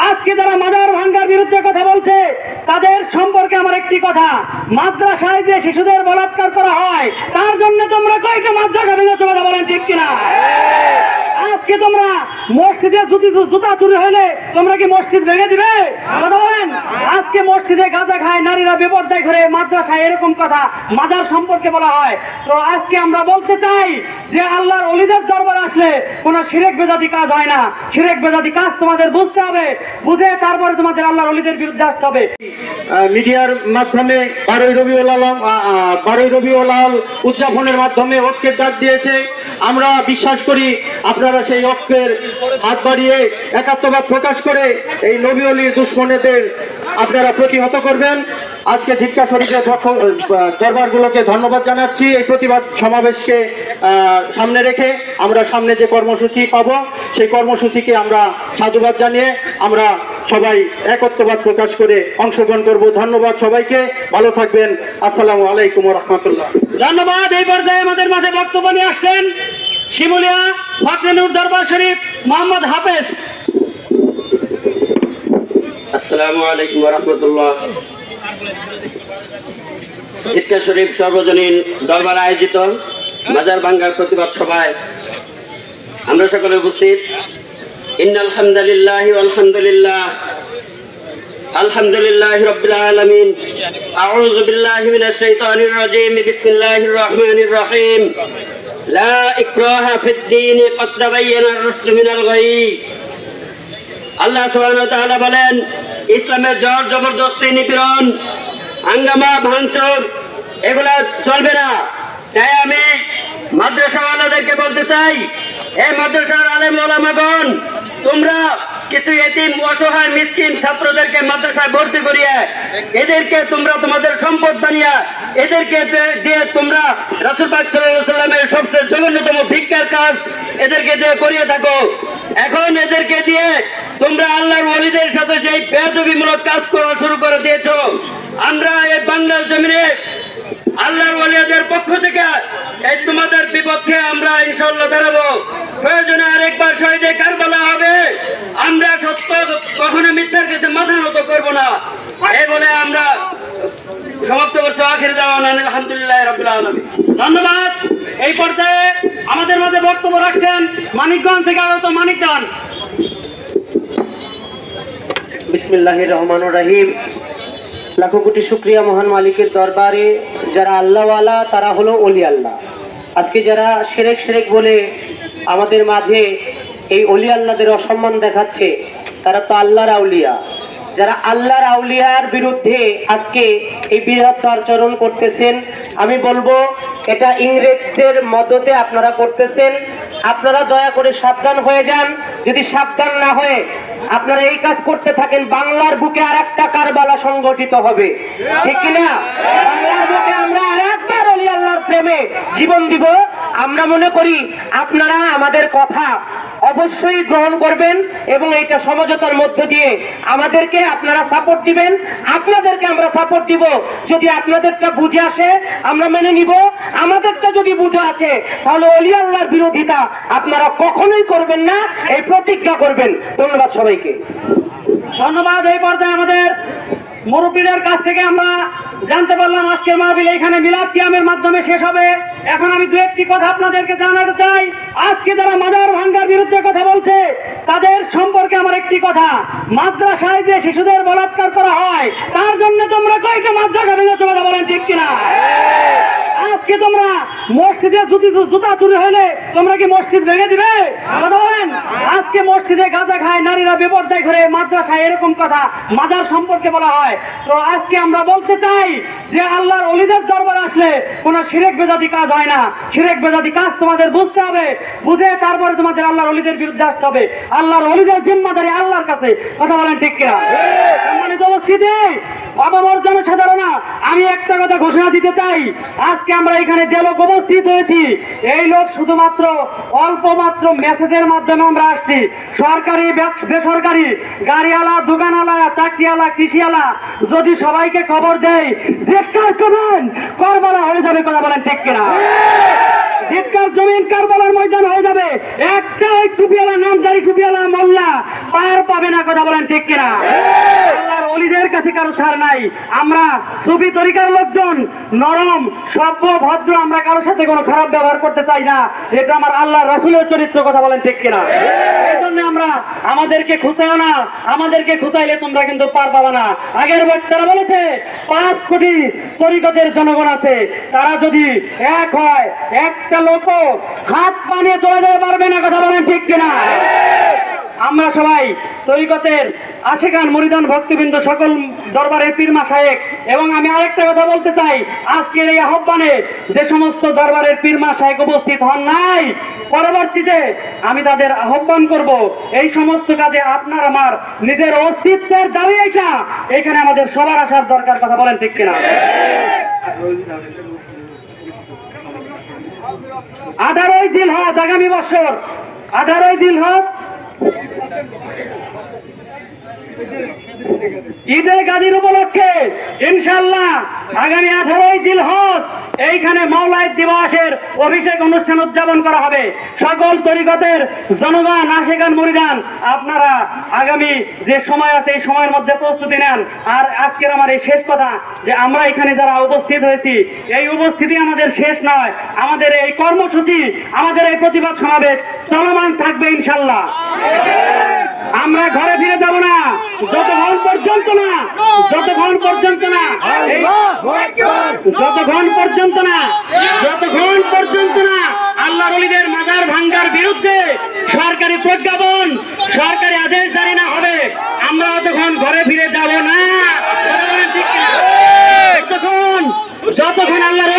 আজকে যারা মাজার ভাঙ্গার বিরুদ্ধে কথা বলছে তাদের সম্পর্কে আমার একটি কথা, মাদ্রাসায় যে শিশুদের বলাৎকার করা হয় তার জন্য তোমরা কয়টা মাদ্রাসা ভেঙেছো কথা বলেন ঠিক কিনা? আজকে তোমরা মসজিদে জুতা চুরি হইলে তোমরা কি মসজিদ ভেঙে দিবে কথা বলেন? আজকে মসজিদে গাঁজা খায়, নারীরা বেপরদায় ঘুরে, মাদ্রাসায় এরকম কথা মাজার সম্পর্কে বলা হয়। তো আজকে আমরা বলতে চাই যে আল্লাহর ওলিদের দরবার আসলে কোনো শিরক বেদাতি কাজ হয় না। শিরক বেদাতি কাজ তোমাদের বুঝতে হবে, বুঝে তারপরে তোমাদের আল্লাহর ওলিদের বিরুদ্ধে আসতে হবে। মিডিয়ার মাধ্যমে 12ই রবিউল আউয়াল উদযাপনের মাধ্যমে ঐক্যের ডাক দিয়েছে। আমরা বিশ্বাস করি আপনারা সেই ঐক্যের হাত বাড়িয়ে একাত্মবাদ প্রকাশ করে এই নবী ওলির দুশমনেদের আপনারা প্রতিহত করবেন। আজকে ঝিটকা শরীফের দরবারগুলোকে ধন্যবাদ জানাচ্ছি। এই প্রতিবাদ সমাবেশকে সামনে রেখে আমরা সামনে যে কর্মসূচি পাবো সেই কর্মসূচিকে আমরা সাধুবাদ জানিয়ে আমরা সবাই একত্ববাদ প্রকাশ করে অংশগ্রহণ করব। ধন্যবাদ সবাইকে, ভালো থাকবেন। আসসালামু আলাইকুম ওয়া রাহমাতুল্লাহ। ধন্যবাদ। এই পর্যায়ে আমাদের মাঝে বক্তব্য নিয়ে আসছেন শিমুলিয়া ফখরুল দরবার শরীফ মোহাম্মদ হাফেজ। আসসালামু আলাইকুম ওয়া রাহমাতুল্লাহ। ঝিটকা শরীফ সর্বজনীন দরবার আয়োজিত মাজার ভাঙ্গার প্রতিবাদ সভায় আমরা সকলে উপস্থিত। ইন্নাল হামদুলিল্লাহি ওয়াল হামদুলিল্লাহ আলহামদুলিল্লাহি রাব্বিল আলামিন। আউযু বিল্লাহি মিনাশ শাইতানির রাজীম। বিসমিল্লাহির রহমানির রহিম। লা ইকরাহা ফিদ দীন ক্বাদ তাবায়্যানার রুশদ মিনাল গায়y। আল্লাহ সুবহানাহু ওয়া তাআলা বলেন, ইসলামের জোর জবরদস্তি, নিপীড়ন, হাঙ্গামা, ভাঙচুর এগুলা চলবে না। তাই আমি মাদ্রাসাওয়ালাদেরকে বলতে চাই, এই মাদ্রাসার আলেম ওলামাগণ, তোমরা কিছু এতিম অসহায় মিসকিন ছাত্রদেরকে মাদ্রাসায় ভর্তি করিয়ে এদেরকে তোমরা তোমাদের সম্পদ বানিয়ে এদেরকে দিয়ে তোমরা রাসূল পাক সাল্লাল্লাহু আলাইহি ওয়াসাল্লামের সবচেয়ে জঘন্যতম ভিক্ষার কাজ এদেরকে দিয়ে করিয়ে থাকো। এখন এদেরকে দিয়ে তোমরা আল্লাহর ওলিদের সাথে যে বেয়াদবিমূলক কাজ করা শুরু করে দিয়েছো। আমরা এই বাংলার জমিনে আল্লাহর ওলিদের পক্ষ থেকে এই তোমাদের বিপক্ষে আমরা ইনশাআল্লাহ দাঁড়াবো। প্রয়োজনে আরেকবার শহীদে কারবালা হবে। আমরা সত্য কখনো মিথ্যার কাছে মাথা নত করবো না। এই বলে আমরা সমাপ্ত করছি। আখির দাওয়ানা আলহামদুলিল্লাহি রাব্বিল আলামিন। ধন্যবাদ। এই পর্যায়ে আমাদের মাঝে বক্তব্য রাখছেন মানিকগঞ্জ থেকে আগত মানিক খান। বিসমিল্লাহির রহমানির রহিম। লাখো কোটি শুকরিয়া মহান মালিকের দরবারে। যারা আল্লাহওয়ালা তারা হলো ওলি আল্লাহ। আজকে যারা শিরক বলে আমাদের মাঝে এই ওলি আল্লাহদের অসম্মান দেখাচ্ছে তারা তো আল্লাহর আউলিয়া। যারা আল্লাহর আউলিয়ার বিরুদ্ধে আজকে এই বৃহৎ আচরণ করতেছেন, আমি বলবো এটা ইংরেজদের মদতে আপনারা করতেছেন। আপনারা দয়া করে সাবধান হয়ে যান। যদি সাবধান না হয়ে আপনারা এই কাজ করতে থাকেন, বাংলার বুকে আর একটা কারবালা সংগঠিত হবে, ঠিক কিনা? বাংলার বুকে আমরা আরেকবার ওলি আল্লাহর প্রেমে জীবন দিব। আমরা মনে করি আপনারা আমাদের কথা অবশ্যই গ্রহণ করবেন এবং এইটা সমঝোতার মধ্য দিয়ে আমাদেরকে আপনারা সাপোর্ট দিবেন, আপনাদেরকে আমরা সাপোর্ট দিব। যদি আপনাদেরটা বুঝে আসে আমরা মেনে নিব, আমাদেরটা যদি বুঝে আছে তাহলে ওলি আল্লাহর বিরোধিতা আপনারা কখনোই করবেন না, এই প্রতিজ্ঞা করবেন। ধন্যবাদ সবাইকে। ধন্যবাদ। এই পর্যায়ে আমাদের মুরব্বীদের কাছ থেকে আমরা জানতে পারলাম আজকের মাহফিল এখানে মিলাদ কিয়ামের মাধ্যমে শেষ হবে। এখন আমি দু একটি কথা আপনাদেরকে জানাতে চাই। আজকে যারা মাজার ভাঙ্গার বিরুদ্ধে কথা বলছে তাদের সম্পর্কে আমার একটি কথা, মাদ্রাসায় যে শিশুদের বলাৎকার করা হয় তার জন্য তোমরা কয়টা মাদ্রাসা ভেঙেছো কথা বলেন ঠিক কিনা? আজকে তোমরা মসজিদে জুতা চুরি হইলে তোমরা কি মসজিদ ভেঙে দিবে কথা বলেন? আজকে মসজিদে গাঁজা খায়, নারীরা বেপরদায় ঘুরে, মাদ্রাসায় এরকম কথা মাজার সম্পর্কে বলা হয়। তো আজকে আমরা বলতে চাই যে আল্লাহর ওলিদের দরবার আসলে কোনো শিরক বেদাতি কাজ হয় না। শিরক বেদাতি কাজ তোমাদের বুঝতে হবে, বুঝে তারপরে তোমাদের আল্লাহর ওলিদের বিরুদ্ধে আসতে হবে। আল্লাহর ওলিদের জিম্মাদারি আল্লাহর কাছে, কথা বলেন ঠিক কিনা? সম্মানিত উপস্থিতি, অবমর জনসাধারণা, আমি একটা কথা ঘোষণা দিতে চাই। আজকে আমরা এখানে যে লোক উপস্থিত হয়েছি এই লোক শুধুমাত্র অল্প মাত্র মেসেজের মাধ্যমে আমরা আসছি। সরকারি বেসরকারি গাড়িওয়ালা, দোকানওয়ালা, চাকরিওয়ালা, কৃষিওয়ালা যদি সবাইকে খবর দেয়, দেখতে করবেন, করবালা হয়ে যাবে, কথা বলেন ঠিক কিনা? জিতকার জমিন কারবালার ময়দান হয়ে যাবে। একটা ওই টুপিওয়ালা নামজারি টুপিওয়ালা মোল্লা পার পাবে না, কথা বলেন ঠিক কিনা? আল্লাহর ওলিদের কাছে কারো ছাড় নাই। আমরা সুফি তরিকার লোকজন নরম, সভ্য, ভদ্র, আমরা কারোর সাথে কোনো খারাপ ব্যবহার করতে চাই না। এটা আমার আল্লাহর রাসূলের চরিত্র, কথা বলেন ঠিক কিনা? এই জন্য আমরা আমাদেরকে খুঁচাও না, আমাদেরকে খুঁচাইলে তোমরা কিন্তু পার পাবা না। আগের বক্তারা বলেছে 5 কোটি তরিকতের জনগণ আছে, তারা যদি এক হয়, একটা লোক হাত বানিয়ে চলে যেতে পারবে না, কথা বলেন ঠিক কিনা? আমরা সবাই তরিকতের আশিকান মুরিদান ভক্তবৃন্দ সকল দরবারের পীর মাশায়েখ, এবং আমি আরেকটা কথা বলতে চাই, আজকের এই আহ্বানে যে সমস্ত দরবারের পীর মাশায়েখ উপস্থিত হন নাই, পরবর্তীতে আমি তাদের আহ্বান করব এই সমস্ত কাজে আপনার আমার নিজের অস্তিত্বের দাবি এটা এখানে আমাদের সবার আসার দরকার, কথা বলেন ঠিক কিনা? 18ই জিলহজ আগামী বছর, 18ই জিলহজ ঈদে গাদির উপলক্ষে ইনশাআল্লাহ আগামী 18ই জিলহজ এইখানে মাওলাদ দিবসের অভিষেক অনুষ্ঠান উদযাপন করা হবে। সকল তরিকতের জনগণ, আশিকান মুরিদান, আপনারা আগামী যে সময় আছে এই সময়ের মধ্যে প্রস্তুতি নেন। আর আজকের আমার এই শেষ কথা যে আমরা এখানে যারা উপস্থিত হয়েছি, এই উপস্থিতি আমাদের শেষ নয়। আমাদের এই কর্মসূচি, আমাদের এই প্রতিবাদ সমাবেশ চলমান থাকবে ইনশাআল্লাহ। আমরা ঘরে ফিরে যাব না যতক্ষণ পর্যন্ত না আল্লাহর ওলিদের মাজার ভাঙ্গার বিরুদ্ধে সরকারি প্রজ্ঞাপন, সরকারি আদেশ জারি না হবে, আমরা ততক্ষণ ঘরে ফিরে যাব না। যতক্ষণ আল্লাহর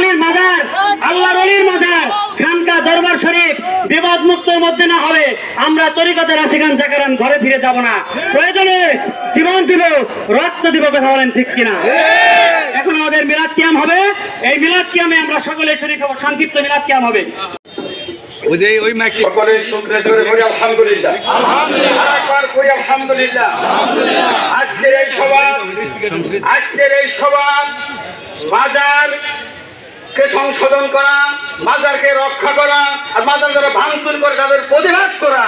ওলির মাজার, খানকা, দরবার শরীফ বিবাদ মুক্তর মধ্যে না হবে, আমরা তরিকতের আশিকান জাকারান ঘরে ফিরে যাব না। প্রয়োজনে জীবন দিব, রক্ত দিব, কথা বলেন ঠিক কিনা? এখন আমাদের মিলাদ কিয়াম হবে, এই মিলাদ কিয়ামে আমরা সকলে শরীক হব, সংক্ষিপ্ত মিলাদ কিয়াম হবে। সকলে শুকরে জোরে করি আলহামদুলিল্লাহ, একবার করি আলহামদুলিল্লাহ। আজকের এই সভা মাজারকে সংশোধন করা, মাজারকে রক্ষা করা, আর মাজার যারা ভাঙচুর করে তাদের প্রতিবাদ করা,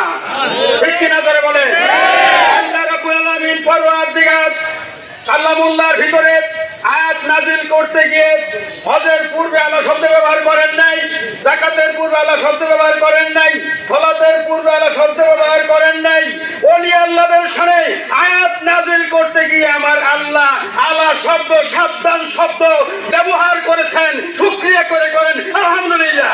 ঠিক কিনা ধরে বলে? আল্লাহ রাব্বুল আলামিন পরওয়ারদিগার কালামুল্লাহর ভিতরে আয়াত নাজিল করতে গিয়ে হজের পূর্বে আল্লাহ শব্দ ব্যবহার করেন নাই, যাকাতের পূর্বে আল্লাহ শব্দ ব্যবহার করেন নাই, সালাতের পূর্বে আল্লাহ শব্দ ব্যবহার করেন নাই। ওলি আল্লাহদের সামনে আয়াত নাজিল করতে গিয়ে আমার আল্লাহ আলা শব্দ, সাবধান শব্দ ব্যবহার করেছেন। শুকরিয়া করে করেন আলহামদুলিল্লাহ।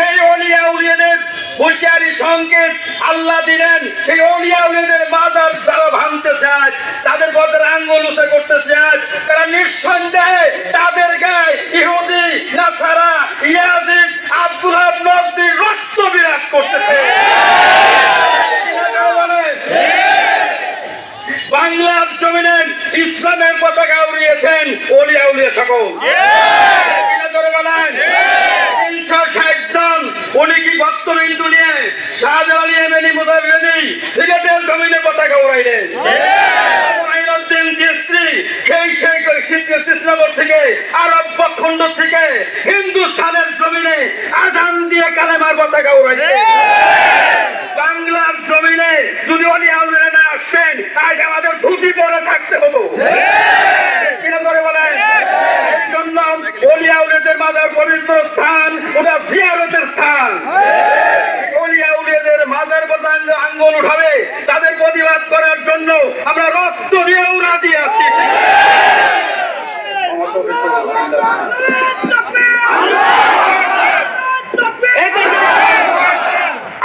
এই ওলিয়া উলিয়াদের হুঁশিয়ারি সংকেত আল্লাহ দিলেন। সেই ওলিয়া উলিয়াদের মাজার যারা ভাঙতে চায়, তাদের পথের আঙ্গুল উঁচু করতে চায়, তারা নিঃসন্দেহে তাদের গায়ে ইহুদি, নাসারা, ইয়াজিদ, আব্দুল্লাহ নবীর রক্ত বিরাজ করতেছে। বাংলার জমিনে ইসলামের পতাকা উড়িয়েছেন ওলিয়া উলিয়া সকল। 360 জন উনি কি বর্তমান দুনিয়ায় শাহজালাল ইয়েমেনি মুজাহিদি সিলেটের জমিনে পতাকা উড়াইলেন। থেকে আরব ভূখণ্ড থেকে হিন্দুস্তানের জমিনে আজান দিয়ে কালেমার পতাকা উড়াইছে। বাংলার জমিনে যদি ওলিয়া উলিয়া না আসতেন তাহলে আমাদের ধুতি পরে থাকতে হতো, কিনা করে বলেন? এই জন্য ওলিয়া উলিয়াদের মাজার পবিত্র স্থান, ওটা জিয়ারতের স্থান। ওলিয়া উলিয়াদের মাজার পর্যন্ত আঙ্গুল উঠাবে, তাদের প্রতিবাদ করার জন্য আমরা রক্ত দিয়েও রাজি আছি।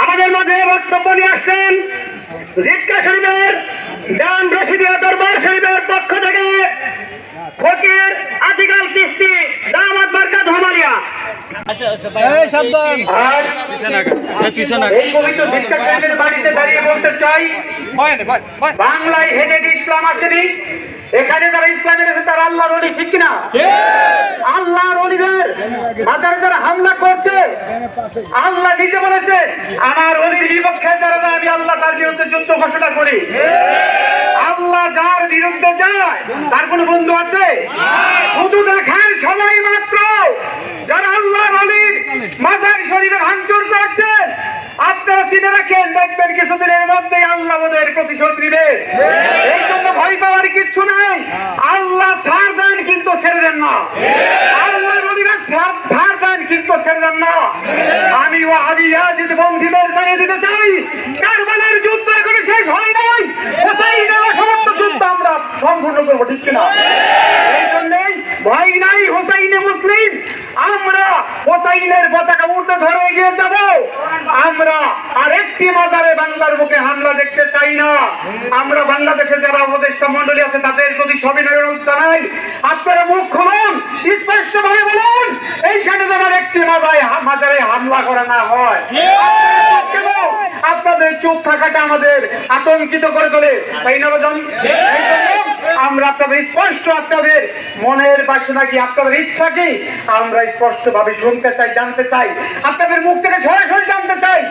আমাদের মাঝে বক্তব্য নিয়ে আসছেন জিক্কা শরীফের জান রশিদিয়া দরবার শরীফের পক্ষ থেকে ফকির আতিকাল চিশতি দামাত বরকত হোমালিয়া। এই পবিত্র জিক্কা শরীফের বাড়িতে দাঁড়িয়ে বলতে চাই, বাংলায় হেঁটে ইসলাম আসেনি। এখানে যারা ইসলামের আছে তারা আল্লাহর ওলি, ঠিক কিনা? আল্লাহর ওলিদের মাজারে যারা হামলা করছে, আল্লাহ নিজে বলেছে আমার ওলির বিপক্ষে যারা যায় আমি আল্লাহ তার বিরুদ্ধে যুদ্ধ ঘোষণা করি। আল্লাহ যার বিরুদ্ধে যায় তার কোনো বন্ধু আছে? শুধু দেখার সময় মাত্র যারা আল্লাহর ওলির মাজার শরীরে ভাঙচুর করছেন, আপনারা চিনে রাখেন, দেখবেন কিছুদিনের মধ্যেই আল্লাহ ওদের প্রতিশোধ নেবে। এই জন্য ভয় পাওয়ার কিচ্ছু নাই। আল্লাহ ছাড় দেন কিন্তু ছেড়ে দেন না, আল্লাহ নবীরা ছাড় দেন কিন্তু ছেড়ে দেন না। আমি ওয়াহাবি ইয়াজিদ বন্ধুদের জানিয়ে দিতে চাই, কারবালার যুদ্ধ এখনো শেষ হয় নাই, হোসাইনের সমস্ত যুদ্ধ আমরা সম্পূর্ণ করবো, ঠিক কিনা? এই জন্যই ভয় নাই, হোসাইনে মুসলিম। আমরা হোসাইনের পতাকা উঠে ধরে এগিয়ে যাব। আমরা আর একটি মাজারে বাংলার বুকে হামলা দেখতে চাই না। আমরা বাংলাদেশে যারা উপদেষ্টা মন্ডলী আছে তাদের প্রতি সবিনয় অনুরোধ জানাই, আপনারা মুখ খুলুন, স্পষ্ট ভাবে বলুন এইখানে যেন একটি মাজারে হামলা করা না হয়। আপনাদের চুপ থাকাটা আমাদের আতঙ্কিত করে তোলে, তাই না বাজান? আমরা আপনাদের স্পষ্ট, আপনাদের মনের বাসনা কি, আপনাদের ইচ্ছা কি, আমরা স্পষ্ট ভাবে শুনতে চাই, জানতে চাই, আপনাদের মুখ থেকে সরাসরি জানতে চাই।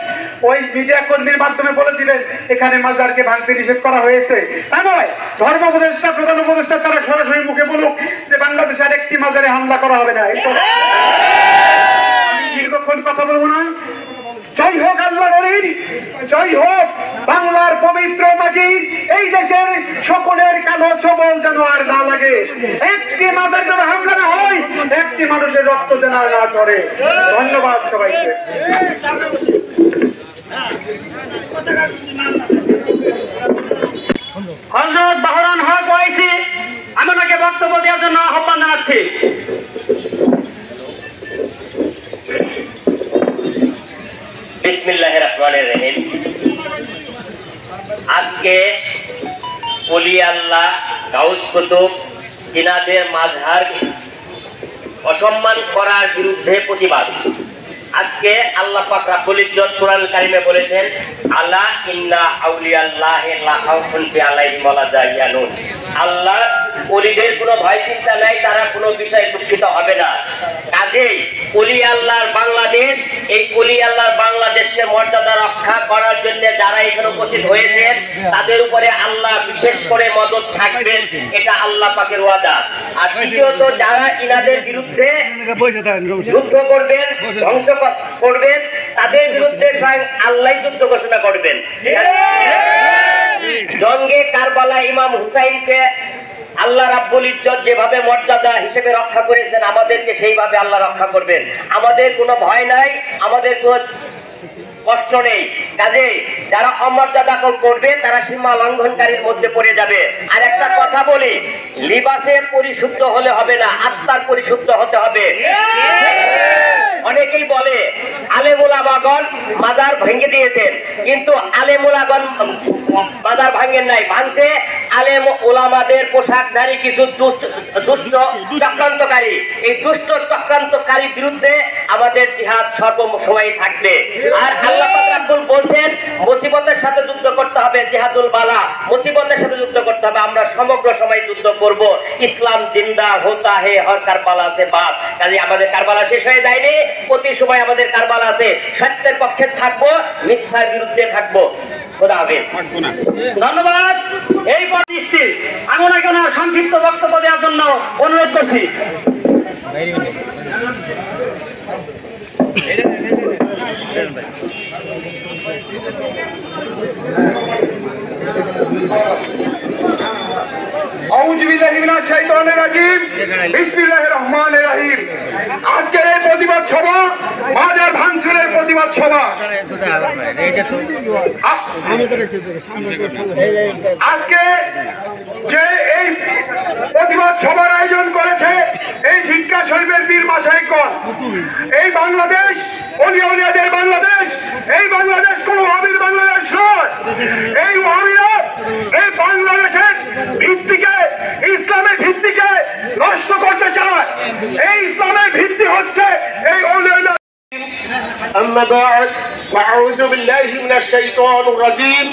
ওই মিডিয়া কর্মীর মাধ্যমে বলে দিবেন এখানে মাজারকে ভাঙতে নিষেধ করা হয়েছে, তা নয়। ধর্ম উপদেষ্টা, প্রধান উপদেষ্টা তারা সরাসরি মুখে বলুক যে বাংলাদেশে আর একটি মাজারে হামলা করা হবে না। এই তো আমি দীর্ঘক্ষণ কথা বলবো না। জয় হোক আল্লাহর ওলির, জয় হোক বাংলার পবিত্র মাটির, এই দেশের সকলের কালো ছবল যেন আর না লাগে, একটি মাজার যেন হামলা না হয়, একটি মানুষের রক্ত যেন আর না ঝরে। ধন্যবাদ সবাইকে। হযরত বাহরান হক ওয়াইসি, আমি ওনাকে বক্তব্য দেওয়ার জন্য আহ্বান জানাচ্ছি। বিসমিল্লাহির রহমানির রহিম। আজকে ওলি আল্লাহ, গাউস কুতুব, ইনাদের মাযহার অসম্মান করার বিরুদ্ধে প্রতিবাদ। আজকে আল্লাহ পাক রব্বুল ইজ্জত কোরআন কারিমে বলেছেন, আলা ইন্না আউলিয়াল্লাহি লা খাউফুন আলাইহিম ওয়া লা ইয়াহজানুন। আল্লাহ ওলিদের কোনো ভয় চিন্তা নাই, তারা কোনো বিষয়ে দুঃখিত হবে না। কাজেই ওলি আল্লাহর বাংলাদেশ, এই ওলি আল্লাহর বাংলাদেশের মর্যাদা রক্ষা করার জন্য যারা এখানে উপস্থিত হয়েছেন তাদের উপরে আল্লাহ বিশেষ করে মদদ থাকবেন, এটা আল্লাহ পাকের ওয়াদা। আর দ্বিতীয়ত যারা ইনাদের বিরুদ্ধে যুদ্ধ করবেন, ধ্বংস করবেন, তাদের বিরুদ্ধে স্বয়ং আল্লাহ যুদ্ধ ঘোষণা করবেন। জঙ্গে কারবালা ইমাম হুসাইনকে আল্লাহ রাব্বুল ইজ্জত যেভাবে মর্যাদা হিসেবে রক্ষা করেছেন, আমাদেরকে সেইভাবে আল্লাহ রক্ষা করবেন। আমাদের কোনো ভয় নাই, আমাদের কোনো কষ্ট নেই। কাজে যারা অমর্যাদা করবে তারা সীমা লঙ্ঘনকারীর মধ্যে পড়ে যাবে। আর একটা কথা বলি, লিবাসে পরিশুদ্ধ হলে হবে না, আত্মার পরিশুদ্ধ হতে হবে। অনেকেই বলে আলেম ওলামাগণ মাজার ভেঙে দিয়েছেন, কিন্তু আলেম ওলামাগণ মাজার ভাঙেন নাই, ভাঙছে আলেম ওলামাদের পোশাকধারী কিছু দুষ্ট চক্রান্তকারী। এই দুষ্ট চক্রান্তকারীর বিরুদ্ধে আমাদের জিহাদ সর্বসময় থাকবে। আর আল্লাহ পাক রব্বুল বলছেন মুসিবতের সাথে যুদ্ধ করতে হবে, জিহাদুল বালা, মুসিবতের সাথে যুদ্ধ করতে হবে। আমরা সমগ্র সময় যুদ্ধ করব। ইসলাম জিন্দা হোতা হে, হর কারবালা সে বাদ। কাজে আমাদের কারবালা শেষ হয়ে যায়নি, প্রতি সময় আমাদের কারবালা আছে। সত্যের পক্ষে থাকবো, মিথ্যার বিরুদ্ধে থাকবো। খোদা হাফেজ। ধন্যবাদ। এই পরিস্থিতি আমি ওনাকে ওনার সংক্ষিপ্ত বক্তব্য দেওয়ার জন্য অনুরোধ করছি। আউযু বিল্লাহি মিনাশ শাইতানির রাজিম। বিসমিল্লাহির রহমানির রহিম। আজকের এই প্রতিবাদ সভা মাজার ভাঙচুরের প্রতিবাদ সভা। আজকে যে এই প্রতিবাদ সভার আয়োজন করেছে এই ঝিটকা শরীফের পীর মাশায়েখগণ, এই বাংলাদেশ ওলিয়া উলিয়াদের বাংলাদেশ, এই বাংলাদেশ কোন ওয়াহাবির বাংলাদেশ নয়। এই ওয়াহাবিরা এই বাংলাদেশের ভিত্তিকে, ইসলামের ভিত্তিকে নষ্ট করতে চায়। এই ইসলামের ভিত্তি হচ্ছে এই ওলিয়া। أما بعد فأعوذ بالله من الشيطان الرجيم.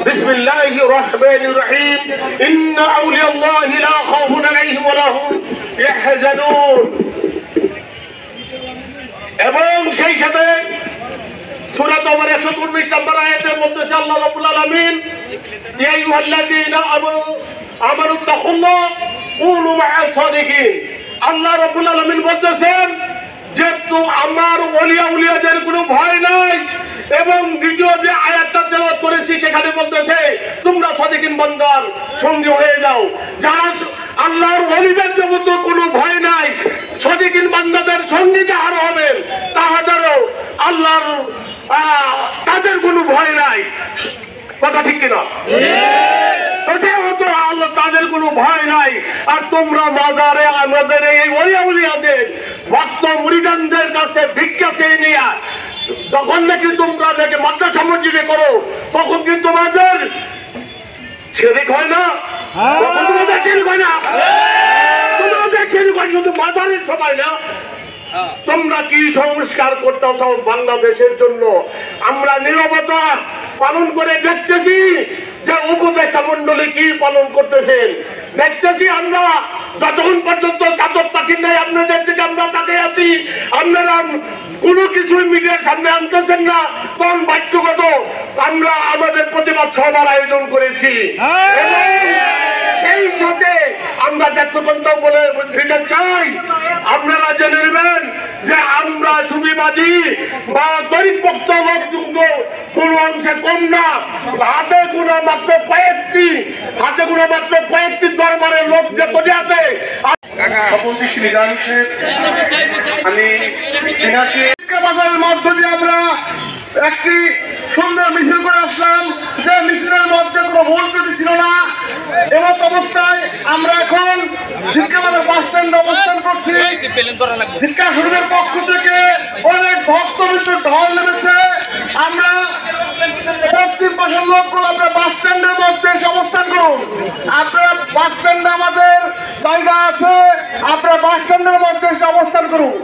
بسم الله الرحمن الرحيم. إن أولياء الله لا خوف عليهم ولا هم يحزنون. এবং সেই সাথে সূরা তওবার 119 নম্বর আয়াতে বলতেছে আল্লাহ রাব্বুল আলামিন, ইয়া আইয়ুহাল্লাযীনা আমানু তাকুল্লাহ কুনু মাআস সাদিকিন। আল্লাহ রাব্বুল আলামিন বলতেছেন যে তো আমার উলিয়াদের কোনো ভয় নাই। এবং দ্বিতীয় যে আয়াতটা তেলাওয়াত করেছি সেখানে বলতেছে তোমরা সাদিকিন বান্দার সঙ্গে হয়ে যাও। যারা আল্লাহর ওলিদের মতো কোনো ভয় নাই, সাদিকিন বান্দাদের সঙ্গে যাহার হবেন তাহাদেরও আল্লাহর তাদের কোনো ভয় নাই। কথা ঠিক কিনা? হতো আল্লাহ তাদের কোনো ভয় নাই। আর তোমরা মাজারে আমাদের এই ওলিয়াদের ভক্ত মুরিদানদের কাছে ভিক্ষা চেয়ে নিয়ে যখন নাকি তোমরা নাকি মাদ্রাসা মসজিদে করো তখন কিন্তু তোমাদের শিরক হয় না? তখন তোমাদের শিরক হয় না? তোমাদের শিরক হয় শুধু মাজারের সবাই না। তোমরা কি সংস্কার করতে চাও বাংলাদেশের জন্য? আমরা নীরবতা পালন করে দেখতেছি যে উপদেষ্টা মন্ডলী কি পালন করতেছেন, দেখতেছি আমরা যতক্ষণ পর্যন্ত চাতক পাখি নাই আপনাদের দিকে আমরা তাকে আছি, আপনারা কোনো কিছুই মিডিয়ার সামনে আনতেছেন না, তখন বাধ্যগত আমরা আমাদের প্রতিবাদ সভার আয়োজন করেছি। এবং সেই সাথে আমরা জাতীয়তন্ত্র বলে দিতে চাই, আপনারা জেনে নেবেন যে আমরা সুবিবাদী বা দরিদ্রপক্ষ লোকযুক্ত কোনো অংশে কম না। হাতে গুণা মাত্র কয়েকটি দরবারের লোক যে কোটি আছে। আমি বাজারের মধ্য দিয়ে আমরা একটি সুন্দর মিছিল করে আসলাম, যে মিছিলের মধ্যে কোনো ভুল ত্রুটি ছিল না। এমত অবস্থায় আমরা এখন ঝিটকাবাজার বাস স্ট্যান্ডে অবস্থান করছি। ঝিটকা শরীফের পক্ষ থেকে অনেক ভক্তবৃন্দ ঢল নেমেছে। আমরা পশ্চিম পাশের লোকগুলো আপনার বাস স্ট্যান্ডের মধ্যে এসে অবস্থান করুন। আপনারা বাস স্ট্যান্ডে আমাদের জায়গা আছে, আপনারা বাস স্ট্যান্ডের মধ্যে এসে অবস্থান করুন।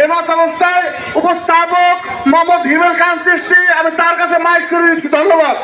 এমত অবস্থায় উপস্থাপক মোহাম্মদ হিমেল খান চিশতি, আমি তার কাছে মাইক ছেড়ে দিচ্ছি। ধন্যবাদ।